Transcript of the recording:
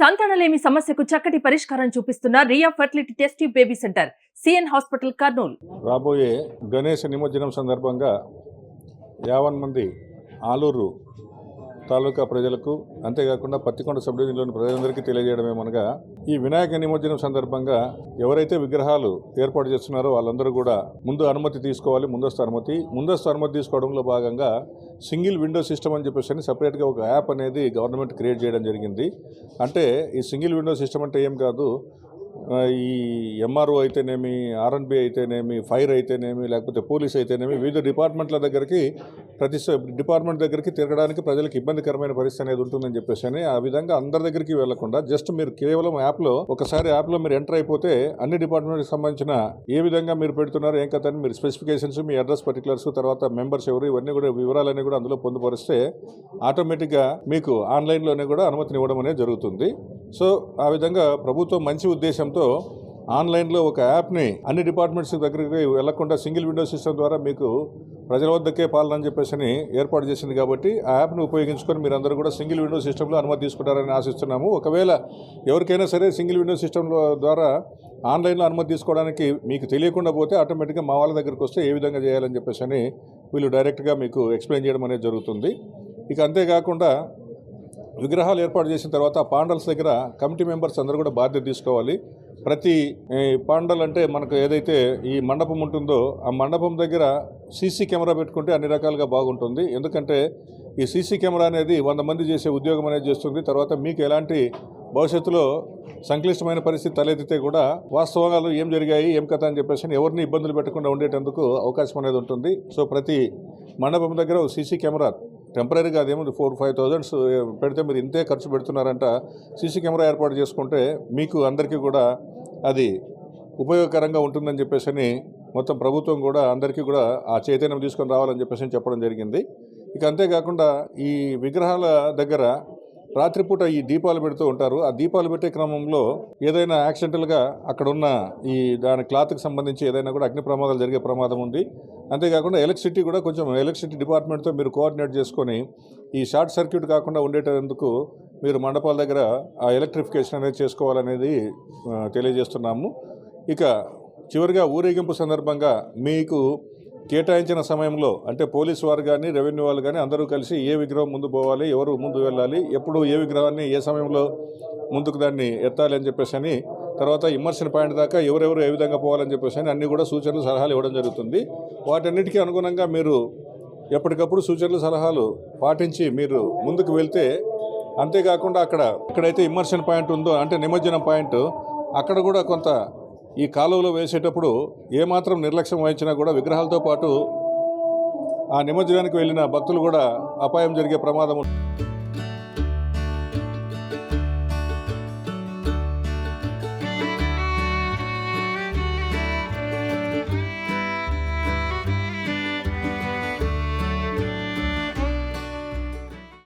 సంతానలేమి సమస్యకు చక్కటి పరిష్కారం చూపిస్తున్న Ria fertility test tube baby centre CN hospital Kurnool. రాబోయే గణేష నిమజ్జనం సందర్భంగా 50 మంది ఆలూరు తాలూకా ప్రజలకు అంతేకాకుండా పత్తికొండ సబ్ డివిజన్లోని ప్రజలందరికీ తెలియజేయడమేమనగా, ఈ వినాయక నిమజ్జనం సందర్భంగా ఎవరైతే విగ్రహాలు ఏర్పాటు చేస్తున్నారో వాళ్ళందరూ కూడా ముందు అనుమతి తీసుకోవాలి. ముందస్తు అనుమతి తీసుకోవడంలో భాగంగా సింగిల్ విండో సిస్టమ్ అని చెప్పేసి సపరేట్గా ఒక యాప్ అనేది గవర్నమెంట్ క్రియేట్ చేయడం జరిగింది. అంటే ఈ సింగిల్ విండో సిస్టమ్ అంటే ఏం కాదు, ఈ ఎంఆర్ఓ అయితేనేమి, ఆర్ఎన్బి అయితేనేమి, ఫైర్ అయితేనేమి, లేకపోతే పోలీస్ అయితేనేమి, వివిధ డిపార్ట్మెంట్ల దగ్గరికి ప్రతి డిపార్ట్మెంట్ దగ్గరికి తిరగడానికి ప్రజలకు ఇబ్బందికరమైన పరిస్థితి అనేది ఉంటుందని చెప్పేసి ఆ విధంగా అందరి దగ్గరికి వెళ్లకుండా జస్ట్ మీరు కేవలం యాప్లో మీరు ఎంటర్ అయిపోతే అన్ని డిపార్ట్మెంట్కి సంబంధించిన ఏ విధంగా మీరు పెడుతున్నారు, ఏం కథ అని మీరు స్పెసిఫికేషన్స్, మీ అడ్రస్ పర్టికులర్స్, తర్వాత మెంబర్స్ ఎవరు, ఇవన్నీ కూడా వివరాలన్నీ కూడా అందులో పొందుపరిస్తే ఆటోమేటిక్గా మీకు ఆన్లైన్లోనే కూడా అనుమతిని ఇవ్వడం అనేది జరుగుతుంది. సో ఆ విధంగా ప్రభుత్వం మంచి ఉద్దేశంతో ఆన్లైన్లో ఒక యాప్ని అన్ని డిపార్ట్మెంట్స్ దగ్గరికి వెళ్లకుండా సింగిల్ విండో సిస్టమ్ ద్వారా మీకు ప్రజల వద్దకే పాలన అని చెప్పేసి ఏర్పాటు చేసింది. కాబట్టి ఆ యాప్ను ఉపయోగించుకొని మీరందరూ కూడా సింగిల్ విండో సిస్టంలో అనుమతి తీసుకుంటారని ఆశిస్తున్నాము. ఒకవేళ ఎవరికైనా సరే సింగిల్ విండో సిస్టమ్ ద్వారా ఆన్లైన్లో అనుమతి తీసుకోవడానికి మీకు తెలియకుండా పోతే ఆటోమేటిక్గా మా వాళ్ళ దగ్గరికి వస్తే ఏ విధంగా చేయాలని చెప్పేసి వీళ్ళు డైరెక్ట్గా మీకు ఎక్స్ప్లెయిన్ చేయడం అనేది జరుగుతుంది. ఇక అంతేకాకుండా విగ్రహాలు ఏర్పాటు చేసిన తర్వాత పాండల్స్ దగ్గర కమిటీ మెంబర్స్ అందరూ కూడా బాధ్యత తీసుకోవాలి. ప్రతి పాండల్ అంటే మనకు ఏదైతే ఈ మండపం ఉంటుందో ఆ మండపం దగ్గర సీసీ కెమెరా పెట్టుకుంటే అన్ని రకాలుగా బాగుంటుంది. ఎందుకంటే ఈ సీసీ కెమెరా అనేది 100 మంది చేసే ఉద్యోగం అనేది చేస్తుంది. తర్వాత మీకు ఎలాంటి భవిష్యత్తులో సంక్లిష్టమైన పరిస్థితి తలెత్తితే కూడా వాస్తవాలు ఏం జరిగాయి, ఏం కథ అని చెప్పేసి ఎవరిని ఇబ్బందులు పెట్టకుండా ఉండేటందుకు అవకాశం అనేది ఉంటుంది. సో ప్రతి మండపం దగ్గర సీసీ కెమెరా టెంపరీగా అదేమో 4-5,000 పెడితే మీరు ఇంతే ఖర్చు పెడుతున్నారంట. సీసీ కెమెరా ఏర్పాటు చేసుకుంటే మీకు అందరికీ కూడా అది ఉపయోగకరంగా ఉంటుందని చెప్పేసి మొత్తం ప్రభుత్వం కూడా అందరికీ కూడా ఆ చైతన్యం తీసుకొని రావాలని చెప్పేసి చెప్పడం జరిగింది. ఇక అంతేకాకుండా ఈ విగ్రహాల దగ్గర రాత్రిపూట ఈ దీపాలు పెడుతూ ఉంటారు. ఆ దీపాలు పెట్టే క్రమంలో ఏదైనా యాక్సిడెంటల్గా అక్కడ ఉన్న ఈ దాని క్లాత్కి సంబంధించి ఏదైనా కూడా అగ్ని ప్రమాదాలు జరిగే ప్రమాదం ఉంది. అంతేకాకుండా ఎలక్ట్రిసిటీ కూడా కొంచెం ఎలక్ట్రిసిటీ డిపార్ట్మెంట్తో మీరు కోఆర్డినేట్ చేసుకొని ఈ షార్ట్ సర్క్యూట్ కాకుండా ఉండేటందుకు మీరు మండపాల దగ్గర ఆ ఎలక్ట్రిఫికేషన్ అనేది చేసుకోవాలనేది తెలియజేస్తున్నాము. ఇక చివరిగా ఊరేగింపు సందర్భంగా మీకు కేటాయించిన సమయంలో అంటే పోలీసు వారు కానీ, రెవెన్యూ వాళ్ళు కానీ అందరూ కలిసి ఏ విగ్రహం ముందు పోవాలి, ఎవరు ముందు వెళ్ళాలి, ఎప్పుడు ఏ విగ్రహాన్ని ఏ సమయంలో ముందుకు దాన్ని ఎత్తాలి అని చెప్పేసి తర్వాత ఇమ్మర్షన్ పాయింట్ దాకా ఎవరెవరు ఏ విధంగా పోవాలని చెప్పేసి అన్నీ కూడా సూచనలు, సలహాలు ఇవ్వడం జరుగుతుంది. వాటన్నిటికీ అనుగుణంగా మీరు ఎప్పటికప్పుడు సూచనలు, సలహాలు పాటించి మీరు ముందుకు వెళ్తే, అంతేకాకుండా ఎక్కడైతే ఇమ్మర్షన్ పాయింట్ ఉందో అంటే నిమజ్జనం పాయింట్ అక్కడ కూడా కొంత ఈ కాలువలో వేసేటప్పుడు ఏమాత్రం నిర్లక్ష్యం వహించినా కూడా విగ్రహాలతో పాటు ఆ నిమజ్జనానికి వెళ్ళిన భక్తులు కూడా అపాయం జరిగే ప్రమాదం